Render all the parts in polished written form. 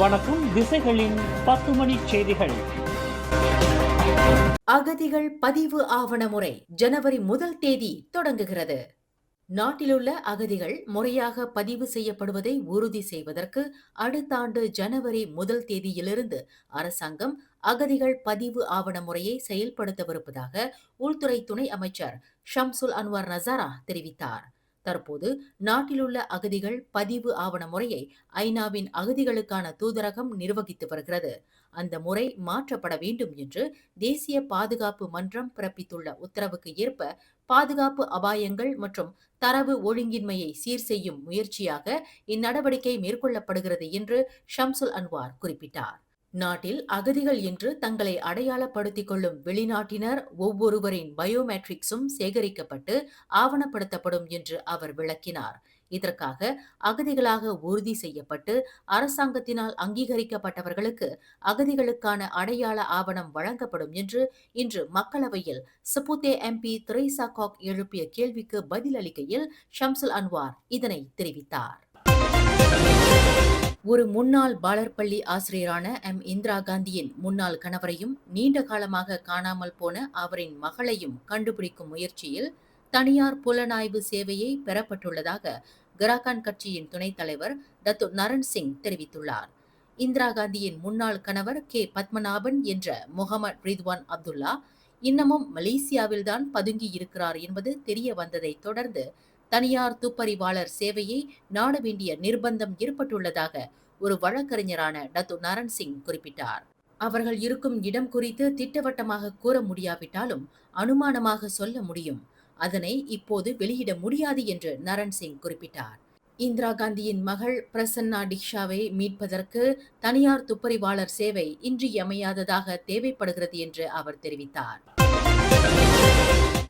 வணக்கம். திசைகளின் 10 மணி செய்திகள். அகதிகள் பதிவு ஆவண முறை ஜனவரி 1 தொடங்குகிறது. நாட்டிலுள்ள அகதிகள் முறையாக பதிவு செய்யப்படுவதை உறுதி செய்வதற்கு அடுத்த ஆண்டு ஜனவரி 1 அரசாங்கம் அகதிகள் பதிவு ஆவண முறையை செயல்படுத்தவிருப்பதாக உள்துறை துணை அமைச்சர் ஷம்சுல் அன்வார் நசாரா தெரிவித்தார். தற்போது நாட்டிலுள்ள அகதிகள் பதிவு ஆவண முறையை ஐநாவின் அகதிகளுக்கான தூதரகம் நிர்வகித்து வருகிறது. அந்த முறை மாற்றப்பட வேண்டும் என்று தேசிய பாதுகாப்பு மன்றம் பிறப்பித்துள்ள உத்தரவுக்கு ஏற்ப பாதுகாப்பு அபாயங்கள் மற்றும் தரவு ஒழுங்கின்மையை சீர் செய்யும் முயற்சியாக இந்நடவடிக்கை மேற்கொள்ளப்படுகிறது என்று ஷம்சுல் அன்வார் குறிப்பிட்டார். நாட்டில் அகதிகள் என்று தங்களை அடையாளப்படுத்திக் கொள்ளும் வெளிநாட்டினர் ஒவ்வொருவரின் பயோமெட்ரிக்ஸும் சேகரிக்கப்பட்டு ஆவணப்படுத்தப்படும் என்று அவர் விளக்கினார். இதற்காக அகதிகளாக உறுதி செய்யப்பட்டு அரசாங்கத்தினால் அங்கீகரிக்கப்பட்டவர்களுக்கு அகதிகளுக்கான அடையாள ஆவணம் வழங்கப்படும் என்று இன்று மக்களவையில் சபுதே எம்பி தெரேசா காக் எழுப்பிய கேள்விக்கு பதிலளிக்கையில் ஷம்சுல் அன்வார் இதனை தெரிவித்தார். ஒரு முன்னாள் பாலர் பள்ளி ஆசிரியரான இந்திரா காந்தியின் முன்னாள் கணவரையும் நீண்ட காலமாக காணாமல் போன அவரின் மகளையும் கண்டுபிடிக்கும் முயற்சியில் தனியார் புலனாய்வு சேவையை பெறப்பட்டுள்ளதாக கராகான் கட்சியின் துணைத் தலைவர் டத்து நரன் சிங் தெரிவித்துள்ளார். இந்திரா காந்தியின் முன்னாள் கணவர் கே பத்மநாபன் என்ற முகமது ரித்வான் அப்துல்லா இன்னமும் மலேசியாவில்தான் பதுங்கி இருக்கிறார் என்பது தெரிய வந்ததை தொடர்ந்து தனியார் துப்பறிவாளர் சேவையை நாட வேண்டிய நிர்பந்தம் ஏற்பட்டுள்ளதாக ஒரு வழக்கறிஞரான டத்து நரன் சிங் குறிப்பிட்டார். அவர்கள் இருக்கும் இடம் குறித்து திட்டவட்டமாக கூற முடியாவிட்டாலும் அனுமானமாக சொல்ல முடியும். அதனை இப்போது வெளியிட முடியாது என்று நரன் சிங் குறிப்பிட்டார். இந்திரா காந்தியின் மகள் பிரசன்னா டிக்ஷாவை மீட்பதற்கு தனியார் துப்பறிவாளர் சேவை இன்றியமையாததாக தேவைப்படுகிறது என்று அவர் தெரிவித்தார்.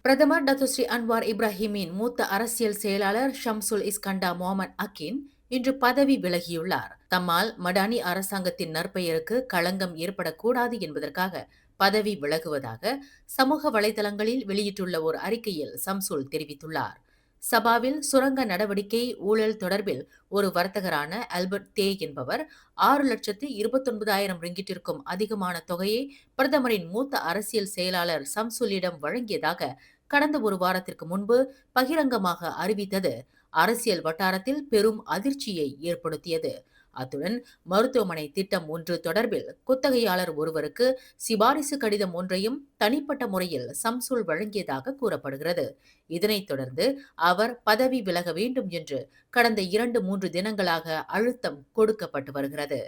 பிரதமர் டத்துஸ்ரீ அன்வார் இப்ராஹிமின் மூத்த அரசியல் செயலாளர் ஷம்சுல் இஸ்கண்டா முகமது அகின் இன்று பதவி விலகியுள்ளார். தம்மால் மடானி அரசாங்கத்தின் நற்பெயருக்கு களங்கம் ஏற்படக்கூடாது என்பதற்காக பதவி விலகுவதாக சமூக வலைதளங்களில் வெளியிட்டுள்ள ஒரு அறிக்கையில் சம்சுல் தெரிவித்துள்ளார். சபாவில் சுரங்க நடவடிக்கை ஊழல் தொடர்பில் ஒரு வர்த்தகரான ஆல்பர்ட் தே என்பவர் 6,29,000 ரிங்கிட்டிற்கும் அதிகமான தொகையை பிரதமரின் மூத்த அரசியல் செயலாளர் சம்சுலிடம் வழங்கியதாக கடந்த ஒரு வாரத்திற்கு முன்பு பகிரங்கமாக அறிவித்தது அரசியல் வட்டாரத்தில் பெரும் அதிர்ச்சியை ஏற்படுத்தியது. அத்துடன் மருத்துவமனை திட்டம் ஒன்று தொடர்பில் குத்தகையாளர் ஒருவருக்கு சிபாரிசு கடிதம் ஒன்றையும் தனிப்பட்ட முறையில் சம்சுல் வழங்கியதாக கூறப்படுகிறது. இதனைத் தொடர்ந்து அவர் பதவி விலக வேண்டும் என்று கடந்த 2-3 தினங்களாக அழுத்தம் கொடுக்கப்பட்டு வருகிறது.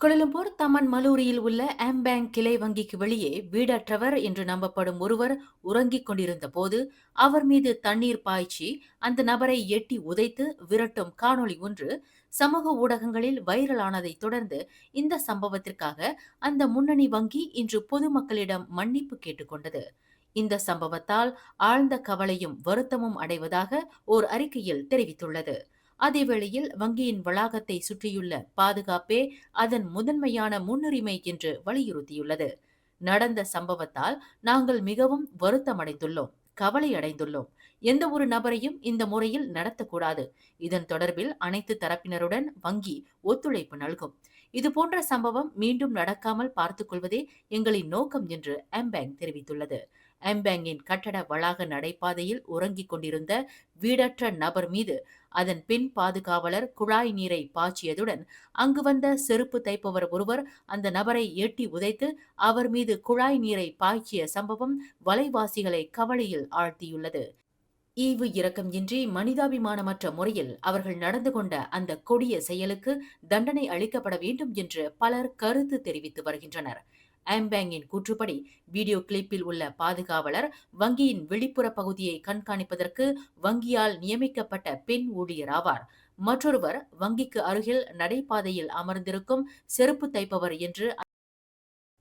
கோலாலம்பூர் தமன் மலூரியில் உள்ள பேங்க் கிளை வங்கிக்கு வெளியே வீடற்றவர் என்று நம்பப்படும் ஒருவர் உறங்கிக் கொண்டிருந்த போது அவர் மீது தண்ணீர் பாய்ச்சி அந்த நபரை எட்டி உதைத்து விரட்டும் காணொளி ஒன்று சமூக ஊடகங்களில் வைரலானதை தொடர்ந்து இந்த சம்பவத்திற்காக அந்த முன்னணி வங்கி இன்று பொதுமக்களிடம் மன்னிப்பு கேட்டுக்கொண்டது. இந்த சம்பவத்தால் ஆழ்ந்த கவலையும் வருத்தமும் அடைவதாக ஓர் அறிக்கையில் தெரிவித்துள்ளது. அதேவேளையில் வங்கியின் வளாகத்தை சுற்றியுள்ள பாதுகாப்பே அதன் முதன்மையான முன்னுரிமை என்று வலியுறுத்தியுள்ளது. நடந்த சம்பவத்தால் நாங்கள் மிகவும் வருத்தமடைந்துள்ளோம், கவலை அடைந்துள்ளோம். எந்த ஒரு நபரையும் இந்த முறையில் நடத்தக்கூடாது. இதன் தொடர்பில் அனைத்து தரப்பினருடன் வங்கி ஒத்துழைப்பு நல்கும். இதுபோன்ற சம்பவம் மீண்டும் நடக்காமல் பார்த்துக் கொள்வதே எங்களின் நோக்கம் என்று பேங்க் தெரிவித்துள்ளது. பேங்கின் கட்டட வளாக நடைபாதையில் உறங்கிக் கொண்டிருந்த வீடற்ற நபர் மீது அதன் பெண் பாதுகாவலர் குழாய் நீரை பாய்ச்சியதுடன் அங்கு வந்த செருப்பு தைப்பவர் ஒருவர் அந்த நபரை எட்டி உதைத்து அவர் மீது குழாய் நீரை பாய்ச்சிய சம்பவம் வலைவாசிகளை கவலையில் ஆழ்த்தியுள்ளது. ஈவு இரக்கம் இன்றி மனிதாபிமானமற்ற முறையில் அவர்கள் நடந்து கொண்ட அந்த கொடிய செயலுக்கு தண்டனை அளிக்கப்பட வேண்டும் என்று பலர் கருத்து தெரிவித்து வருகின்றனர். பேங்கின் கூற்றுப்படி வீடியோ கிளிப்பில் உள்ள பாதுகாவலர் வங்கியின் வெளிப்புற பகுதியை கண்காணிப்பதற்கு வங்கியால் நியமிக்கப்பட்ட பெண் ஊழியர் ஆவார். மற்றொருவர் வங்கிக்கு அருகில் நடைபாதையில் அமர்ந்திருக்கும் செருப்பு தைப்பவர் என்று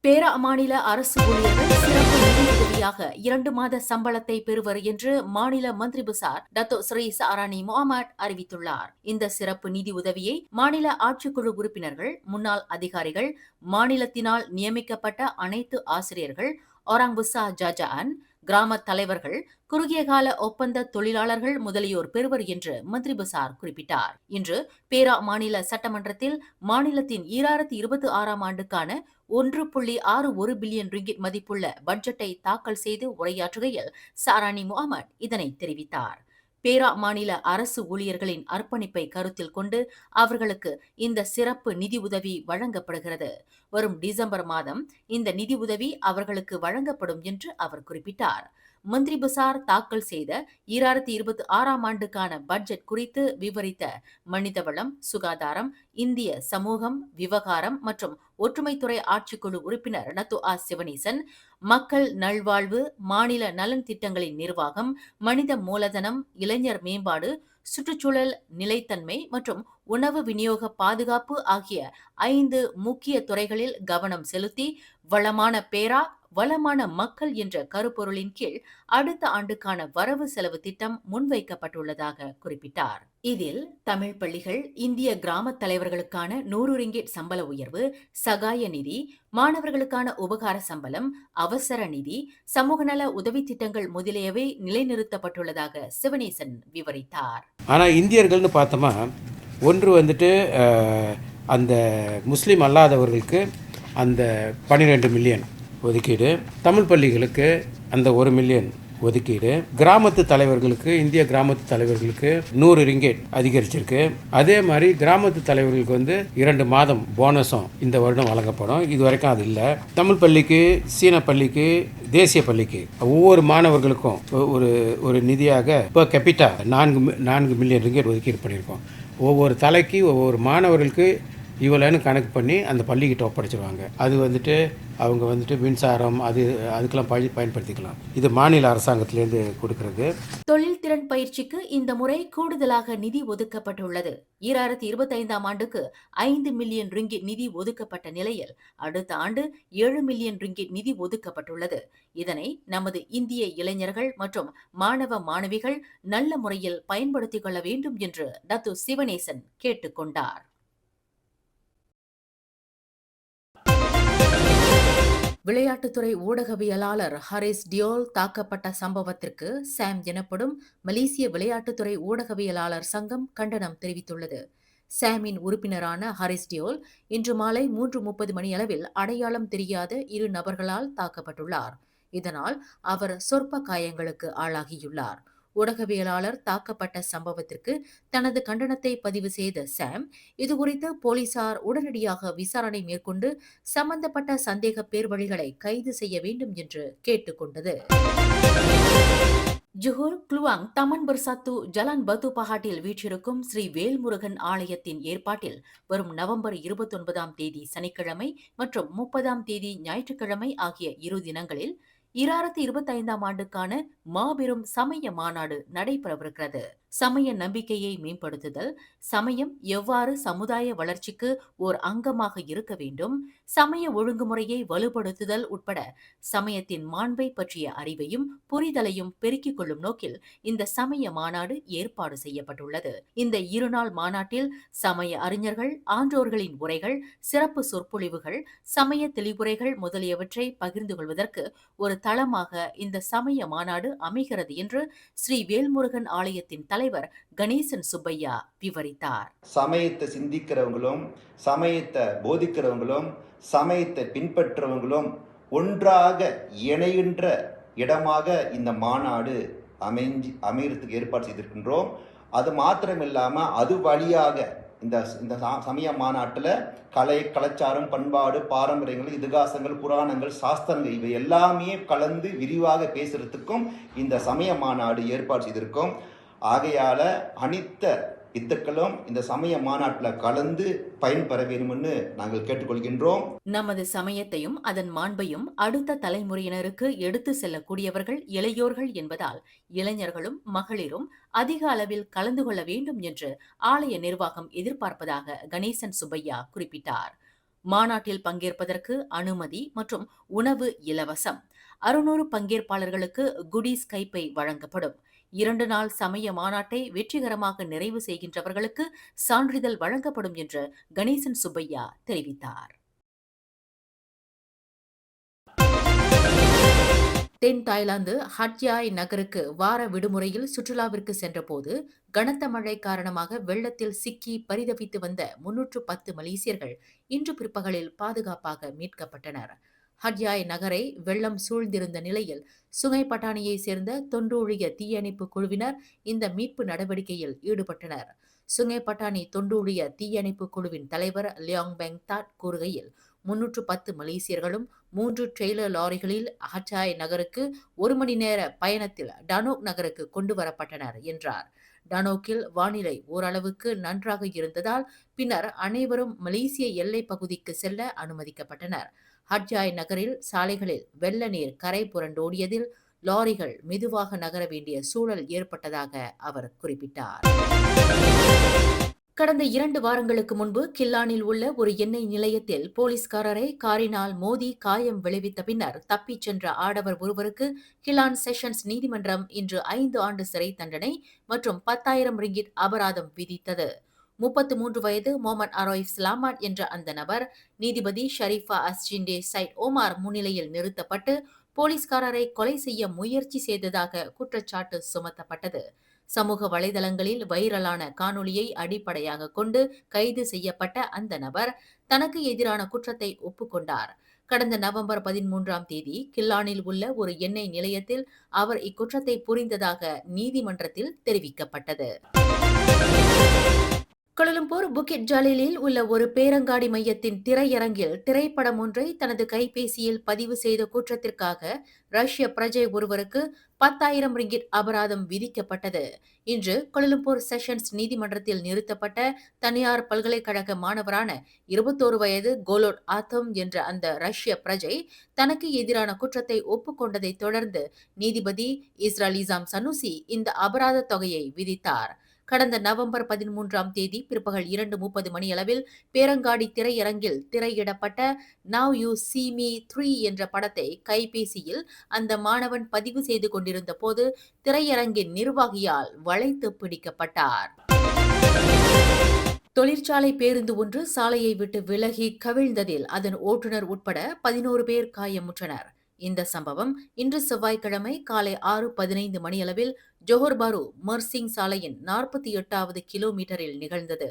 பேரா மாநில அரசு ஊழியர்கள் சிறப்பு நிதியுதவியாக 2 மாத சம்பளத்தை பெறுவர் என்று மாநில மந்திரி பசார் டத்தோ ஸ்ரீ சாரானி முகமட் அறிவித்துள்ளார். இந்த சிறப்பு நிதி உதவியை மாநில ஆட்சிக்குழு உறுப்பினர்கள், முன்னாள் அதிகாரிகள், மாநிலத்தினால் நியமிக்கப்பட்ட அனைத்து ஆசிரியர்கள், ஒராங் புசா ஜாஜான், கிராம தலைவர்கள், குறுகிய கால ஒப்பந்த தொழிலாளர்கள் முதலியோர் பெறுவர் என்று மந்திரி பசார் குறிப்பிட்டார். இன்று பேரா மாநில சட்டமன்றத்தில் மாநிலத்தின் 2026ஆம் ஆண்டுக்கான 1.61 பில்லியன் ரிங்கிட் மதிப்புள்ள பட்ஜெட்டை தாக்கல் செய்து உரையாற்றுகையில் சாரானி முகமது இதனை தெரிவித்தார். பேரா மாநில அரசு ஊழியர்களின் அர்ப்பணிப்பை கருத்தில் கொண்டு அவர்களுக்கு இந்த சிறப்பு நிதி உதவி வழங்கப்படுகிறது. வரும் டிசம்பர் மாதம் இந்த நிதி உதவி அவர்களுக்கு வழங்கப்படும் என்று அவர் குறிப்பிட்டார். மந்திரி பசார் தாக்கல் செய்த 2026ஆம் ஆண்டுக்கான பட்ஜெட் குறித்து விவரித்த மனிதவளம், சுகாதாரம், இந்திய சமூகம், விவகாரம் மற்றும் ஒற்றுமைத்துறை ஆட்சிக்குழு உறுப்பினர் நத்துஆ சிவனேசன், மக்கள் நல்வாழ்வு, மாநில நலன் திட்டங்களின் நிர்வாகம், மனித மூலதனம், இளைஞர் மேம்பாடு, சுற்றுச்சூழல் நிலைத்தன்மை மற்றும் உணவு விநியோக பாதுகாப்பு ஆகிய 5 முக்கிய துறைகளில் கவனம் செலுத்தி வளமான பேரா, வளமான மக்கள் என்ற கருப்பொருளின் கீழ் அடுத்த ஆண்டுக்கான வரவு செலவு திட்டம் முன்வைக்கப்பட்டுள்ளதாக குறிப்பிட்டார். இதில் தமிழ் பள்ளிகள், இந்திய கிராம தலைவர்களுக்கான 100 ரிங்கிட் சம்பள உயர்வு, சகாய நிதி, மாணவர்களுக்கான உபகார சம்பளம், அவசர நிதி, சமூக நல உதவி திட்டங்கள் முதலியவை நிலைநிறுத்தப்பட்டுள்ளதாக சிவனேசன் விவரித்தார். ஆனா இந்தியர்கள்னு பார்த்தோமா, ஒன்று வந்துட்டு அந்த முஸ்லீம் அல்லாதவர்களுக்கு அந்த 12 மில்லியன் ஒதுக்கீடு, தமிழ் பள்ளிகளுக்கு அந்த 1 மில்லியன் ஒதுக்கீடு, கிராமத்து தலைவர்களுக்கு, இந்திய கிராமத்து தலைவர்களுக்கு 100 ரிங்கேட் அதிகரிச்சிருக்கு. அதே மாதிரி கிராமத்து தலைவர்களுக்கு வந்து 2 மாதம் போனஸும் இந்த வருடம் வழங்கப்படும். இது வரைக்கும் அது இல்லை. தமிழ் பள்ளிக்கு, சீன பள்ளிக்கு, தேசிய பள்ளிக்கு ஒவ்வொரு மாணவர்களுக்கும் ஒரு நிதியாக இப்போ கேபிட்டா 4 மில்லியன் ரிங்கேட் ஒதுக்கீடு பண்ணியிருக்கோம். ஒவ்வொரு தலைக்கு ஒவ்வொரு மாணவர்களுக்கு இவ்வளோன்னு கணக்கு பண்ணி அந்த பள்ளிக்கிட்ட ஒப்படைச்சிருவாங்க. அது வந்துட்டு அவங்க வந்துட்டு மின்சாரம் அதுக்கெல்லாம் பயன்படுத்திக்கலாம். இது மாநில அரசாங்கத்திலேருந்து கொடுக்கறது. தொழில் திறன் பயிற்சிக்கு இந்த முறை கூடுதலாக நிதி ஒதுக்கப்பட்டுள்ளது. 2025ஆம் ஆண்டுக்கு 5 மில்லியன் ரிங்கிட் நிதி ஒதுக்கப்பட்ட நிலையில் அடுத்த ஆண்டு 7 மில்லியன் ரிங்கிட் நிதி ஒதுக்கப்பட்டுள்ளது. இதனை நமது இந்திய இளைஞர்கள் மற்றும் மாணவ மாணவிகள் நல்ல முறையில் பயன்படுத்திக் கொள்ள வேண்டும் என்று டத்து சிவனேசன் கேட்டுக்கொண்டார். விளையாட்டுத்துறை ஊடகவியலாளர் ஹரிஸ் டியோல் தாக்கப்பட்ட சம்பவத்திற்கு சாம் எனப்படும் மலேசிய விளையாட்டுத்துறை ஊடகவியலாளர் சங்கம் கண்டனம் தெரிவித்துள்ளது. சாமின் உறுப்பினரான ஹரிஸ் டியோல் இன்று மாலை 3:30 மணியளவில் அடையாளம் தெரியாத 2 நபர்களால் தாக்கப்பட்டுள்ளார். இதனால் அவர் சொற்ப காயங்களுக்கு ஆளாகியுள்ளார். ஊடகவியலாளர் தாக்கப்பட்ட சம்பவத்திற்கு தனது கண்டனத்தை பதிவு செய்த சாம், இதுகுறித்து போலீசார் உடனடியாக விசாரணை மேற்கொண்டு சம்பந்தப்பட்ட சந்தேக பேர்வழிகளை கைது செய்ய வேண்டும் என்று கேட்டுக்கொண்டது. ஜொஹூர் க்ளுவாங் தமன் பர்சாத்து ஜலான் பத்து பஹாட்டில் வீற்றிருக்கும் ஸ்ரீ வேல்முருகன் ஆலயத்தின் ஏற்பாட்டில் வரும் நவம்பர் 29ஆம் தேதி சனிக்கிழமை மற்றும் 30ஆம் தேதி ஞாயிற்றுக்கிழமை ஆகிய 2 தினங்களில் 2025ஆம் ஆண்டுக்கான மாபெரும் சமய மாநாடு நடைபெறவிருக்கிறது. சமய நம்பிக்கையை மேம்படுத்துதல், சமயம் எவ்வாறு சமுதாய வளர்ச்சிக்கு ஓர் அங்கமாக இருக்க வேண்டும், சமய ஒழுங்குமுறையை வலுப்படுத்துதல் உட்பட சமயத்தின் மாண்பை பற்றிய அறிவையும் புரிதலையும் பெருக்கிக் கொள்ளும் நோக்கில் இந்த சமய மாநாடு ஏற்பாடு செய்யப்பட்டுள்ளது. இந்த 2 நாள் மாநாட்டில் சமய அறிஞர்கள், ஆன்றோர்களின் உரைகள், சிறப்பு சொற்பொழிவுகள், சமய தெளிவுரைகள் முதலியவற்றை பகிர்ந்து கொள்வதற்கு ஒரு தளமாக இந்த சமய மாநாடு அமைகிறது என்று ஸ்ரீ வேல்முருகன் ஆலயத்தின் தலைவர் கணேசன் சுப்பையா விவரித்தார். சமயத்தை சிந்திக்கிறவங்களும், சமயத்தை போதிக்கிறவங்களும், சமயத்தை பின்பற்றவங்களும் ஒன்றாக இணைகின்ற இடமாக இந்த மாநாடு அமையறதுக்கு ஏற்பாடு செய்திருக்கின்றோம். அது மாத்திரமில்லாமல் அது வழியாக இந்த சமய மாநாட்டில் கலாச்சாரம், பண்பாடு, பாரம்பரியங்கள், இதிகாசங்கள், புராணங்கள், சாஸ்திரங்கள் இவை எல்லாமே கலந்து விரிவாக பேசுறதுக்கும் இந்த சமய மாநாடு ஏற்பாடு செய்திருக்கோம். ஆகையால அனைத்த இந்துக்களும் இந்த சமய மாநாட்டில் கலந்து பயன்பெற வேண்டும்னு நாங்கள் கேட்டுக்கொள்கின்றோம். நமது சமயத்தையும் அதன் மாண்பையும் அடுத்த தலைமுறையினருக்கு எடுத்து செல்லக்கூடியவர்கள் இளையோர்கள் என்பதால் இளைஞர்களும் மகளிரும் அதிக அளவில் கலந்து கொள்ள வேண்டும் என்று ஆலய நிர்வாகம் எதிர்பார்ப்பதாக கணேசன் சுப்பையா குறிப்பிட்டார். மாநாட்டில் பங்கேற்பதற்கு அனுமதி மற்றும் உணவு இலவசம். 600 பங்கேற்பாளர்களுக்கு குடீஸ் கைப்பை வழங்கப்படும். 2 நாள் சமய மாநாட்டை வெற்றிகரமாக நிறைவு செய்கின்றவர்களுக்கு சான்றிதழ் வழங்கப்படும் என்று கணேசன் சுப்பையா தெரிவித்தார். தென் தாய்லாந்து ஹட்யாய் நகருக்கு வார விடுமுறையில் சுற்றுலாவிற்கு சென்றபோது கனத்த மழை காரணமாக வெள்ளத்தில் சிக்கி பரிதவித்து வந்த 310 மலேசியர்கள் இன்று பிற்பகலில் பாதுகாப்பாக மீட்கப்பட்டனர். ஹட்யாய் நகரை வெள்ளம் சூழ்ந்திருந்த நிலையில் சுங்கை பட்டாணியை சேர்ந்த தொண்டூழிய தீயணைப்பு குழுவினர் இந்த மீட்பு நடவடிக்கையில் ஈடுபட்டனர். சுங்கை பட்டாணி தொண்டூழிய தீயணைப்பு குழுவின் தலைவர் லியாங் பெங் தாட் கூறுகையில் 310 மலேசியர்களும் 3 ட்ரெய்லர் லாரிகளில் ஹட்யாய் நகருக்கு 1 மணி நேர பயணத்தில் டனோக் நகருக்கு கொண்டு வரப்பட்டனர் என்றார். டனோக்கில் வானிலை ஓரளவுக்கு நன்றாக இருந்ததால் பின்னர் அனைவரும் மலேசிய எல்லை பகுதிக்கு செல்ல அனுமதிக்கப்பட்டனர். ஹட்யாய் நகரில் சாலைகளில் வெள்ள நீர் கரை புரண்டோடியதில் லாரிகள் மெதுவாக நகர வேண்டிய சூழல் ஏற்பட்டதாக அவர் குறிப்பிட்டார். கடந்த 2 வாரங்களுக்கு முன்பு கில்லானில் உள்ள ஒரு எண்ணெய் நிலையத்தில் போலீஸ்காரரை காரினால் மோதி காயம் விளைவித்த பின்னர் தப்பிச் சென்ற ஆடவர் ஒருவருக்கு கில்லான் செஷன்ஸ் நீதிமன்றம் இன்று 5 ஆண்டு சிறை தண்டனை மற்றும் 10,000 ரிங்கிட் அபராதம் விதித்தது. 33 வயது மொஹமட் அரோயிப் ஸ்லாமாட் என்ற அந்த நபர் நீதிபதி ஷரீஃபா அஸ்ஜிண்டே சைட் ஓமார் முன்னிலையில் நிறுத்தப்பட்டு போலீஸ்காரரை கொலை செய்ய முயற்சி செய்ததாக குற்றச்சாட்டு சுமத்தப்பட்டது. சமூக வலைதளங்களில் வைரலான காணொளியை அடிப்படையாக கொண்டு கைது செய்யப்பட்ட அந்த நபர் தனக்கு எதிரான குற்றத்தை ஒப்புக்கொண்டார். கடந்த நவம்பர் 13ஆம் தேதி கில்லானில் உள்ள ஒரு எண்ணெய் நிலையத்தில் அவர் இக்குற்றத்தை புரிந்ததாக நீதிமன்றத்தில் தெரிவிக்கப்பட்டது. கோலாலம்பூர் புக்கிட் ஜலீலில் உள்ள ஒரு பேரங்காடி மையத்தின் திரையரங்கில் திரைப்படம் ஒன்றை தனது கைபேசியில் பதிவு செய்த குற்றத்திற்காக ரஷ்ய பிரஜை ஒருவருக்கு 10,000 ரிங்கிட் அபராதம் விதிக்கப்பட்டது. இன்று கோலாலம்பூர் செஷன்ஸ் நீதிமன்றத்தில் நிறுத்தப்பட்ட தனியார் பல்கலைக்கழக மாணவரான 21 வயது கோலோட் ஆத்தம் என்ற அந்த ரஷ்ய பிரஜை தனக்கு எதிரான குற்றத்தை ஒப்புக்கொண்டதை தொடர்ந்து நீதிபதி இஸ்ராலிசாம் சனுசி இந்த அபராத தொகையை விதித்தார். கடந்த நவம்பர் 13ஆம் தேதி பிற்பகல் 2:30 மணியளவில் பேரங்காடி திரையரங்கில் திரையிடப்பட்ட நவ் யூ சீ மீ 3 என்ற படத்தை கைபேசியில் அந்த மாணவன் பதிவு செய்து கொண்டிருந்த போது திரையரங்கின் நிர்வாகியால் வளைத்து பிடிக்கப்பட்டார். தொழிற்சாலை பேருந்து ஒன்று சாலையை விட்டு விலகி கவிழ்ந்ததில் அதன் ஓட்டுநர் உட்பட 11 பேர் காயமுற்றனர். இந்த சம்பவம் இன்று செவ்வாய்க்கிழமை காலை 6:15 மணியளவில் ஜோஹர் பாரு மர்சிங் சாலையின் 48வது கிலோமீட்டரில் நிகழ்ந்தது.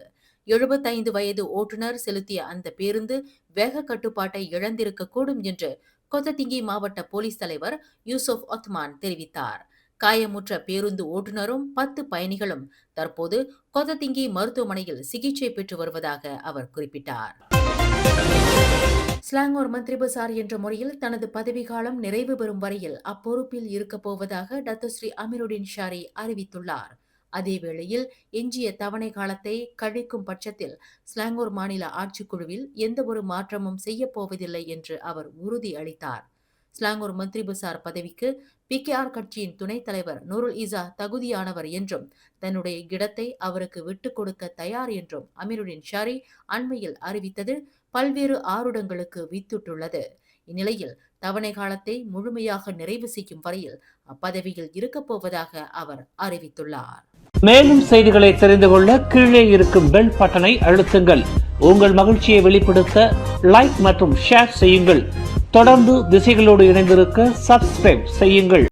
75 வயது ஓட்டுநர் செலுத்திய அந்த பேருந்து வேக கட்டுப்பாட்டை இழந்திருக்கக்கூடும் என்று கொத்ததிங்கி மாவட்ட போலீஸ் தலைவர் யூசுப் ஒத்மான் தெரிவித்தார். காயமுற்ற பேருந்து ஓட்டுநரும் 10 பயணிகளும் தற்போது கொத்ததிங்கி மருத்துவமனையில் சிகிச்சை பெற்று வருவதாக அவர் குறிப்பிட்டார். ஸ்லாங்கூர் மந்திரி பசார் என்ற முறையில் தனது பதவிக்காலம் நிறைவு பெறும் வரையில் அப்பொறுப்பில் இருக்கப் போவதாக டத்தோஸ்ரீ அமீருடின் ஷாரி அறிவித்துள்ளார். அதேவேளையில் எஞ்சிய தவணை காலத்தை கழிக்கும் பட்சத்தில் ஸ்லாங்கூர் மாநில ஆட்சிக்குழுவில் எந்தவொரு மாற்றமும் செய்யப்போவதில்லை என்று அவர் உறுதி அளித்தார். ஸ்லாங்கூர் மந்திரி பசார் பதவிக்கு PKR கட்சியின் துணைத் தலைவர் நூருல் ஈசா தகுதியானவர் என்றும் தன்னுடைய இடத்தை அவருக்கு விட்டுக் கொடுக்க தயார் என்றும் அமீருடின் ஷாரி அண்மையில் அறிவித்தது பல்வேறு ஆருடங்களுக்கு வித்துட்டுள்ளது. இந்நிலையில் தவணை காலத்தை முழுமையாக நிறைவு செய்யும் வரையில் அப்பதவியில் இருக்கப் போவதாக அவர் அறிவித்துள்ளார். மேலும் செய்திகளை தெரிந்து கொள்ள கீழே இருக்கும் பெல் பட்டனை அழுத்துங்கள். உங்கள் மகிழ்ச்சியை வெளிப்படுத்த லைக் மற்றும் ஷேர் செய்யுங்கள். தொடர்ந்து திசைகளோடு இணைந்திருக்க சப்ஸ்கிரைப் செய்யுங்கள்.